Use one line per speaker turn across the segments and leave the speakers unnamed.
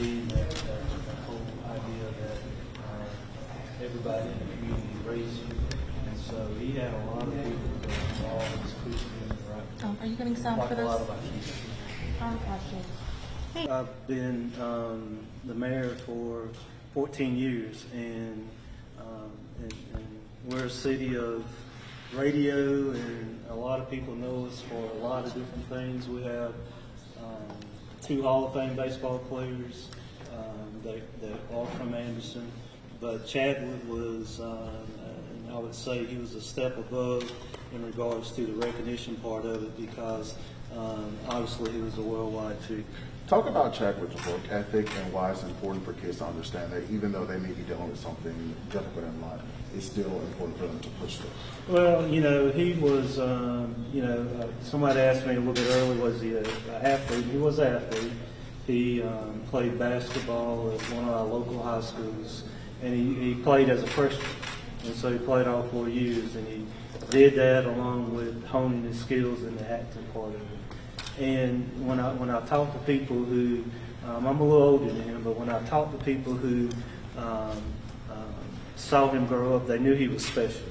being that whole idea that everybody in the community raised you. And so he had a lot of people that were always pushing him right.
Are you getting sound for
a lot
this?
of our kids.
Questions. Hey.
I've been the mayor for 14 years, and we're a city of radio, and a lot of people know us for a lot of different things. We have 2 Hall of Fame baseball players that are from Anderson, but Chadwick was, I would say he was a step above in regards to the recognition part of it, because obviously he was a worldwide figure.
Talk about Chadwick's work ethic and why it's important for kids to understand that even though they may be dealing with something difficult in life, it's still important for them to push through.
Well, he was, somebody asked me a little bit earlier, was he an athlete? He was an athlete. He played basketball at one of our local high schools, and he played as a freshman. And so he played all 4 years, and he did that along with honing his skills in the acting part of it. And when I talk to people who, I'm a little older than him, but when I talk to people who saw him grow up, they knew he was special.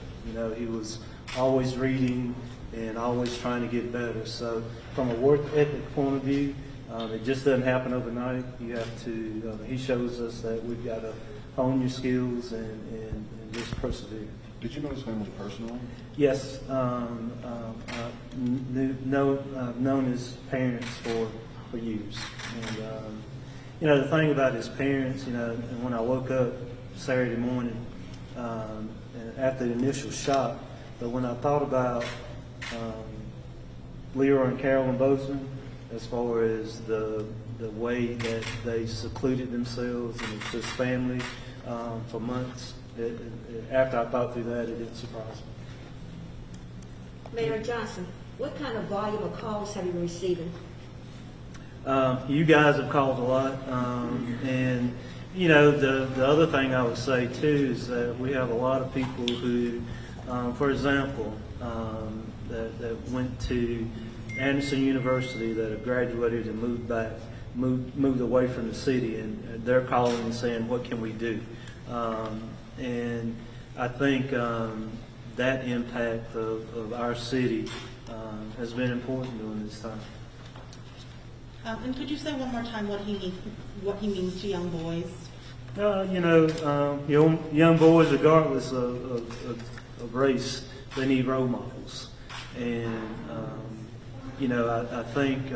He was always reading and always trying to get better. So from a work ethic point of view, it just doesn't happen overnight. You have to, he shows us that we've got to hone your skills and just persevere.
Did you know his family personally?
Yes, I've known his parents for years, and the thing about his parents, and when I woke up Saturday morning after the initial shock, but when I thought about Leroy and Carolyn Boseman, as far as the way that they secluded themselves and his family for months. After I thought through that, it didn't surprise me.
Mayor Johnson, what kind of volume of calls have you been receiving?
You guys have called a lot, and the other thing I would say too is that we have a lot of people who, for example, that went to Anderson University, that have graduated and moved away from the city, and they're calling and saying, "What can we do?" And I think that impact of our city has been important during this time.
And could you say one more time what he means to young boys?
Young boys, regardless of race, they need role models. And, I think,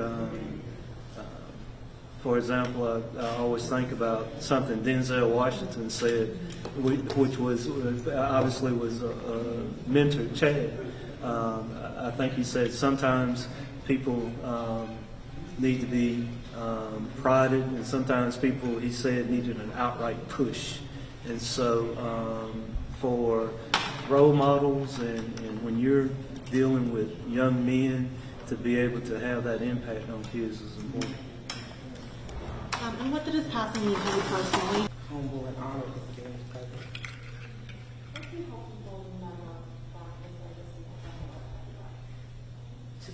for example, I always think about something Denzel Washington said, which was obviously was a mentor, Chad. I think he said sometimes people need to be prodded, and sometimes people, he said, needed an outright push. And so for role models and when you're dealing with young men, to be able to have that impact on kids is important.
And what did his passing mean to you personally?
Humble and honored with Gary's presence.
What do you hope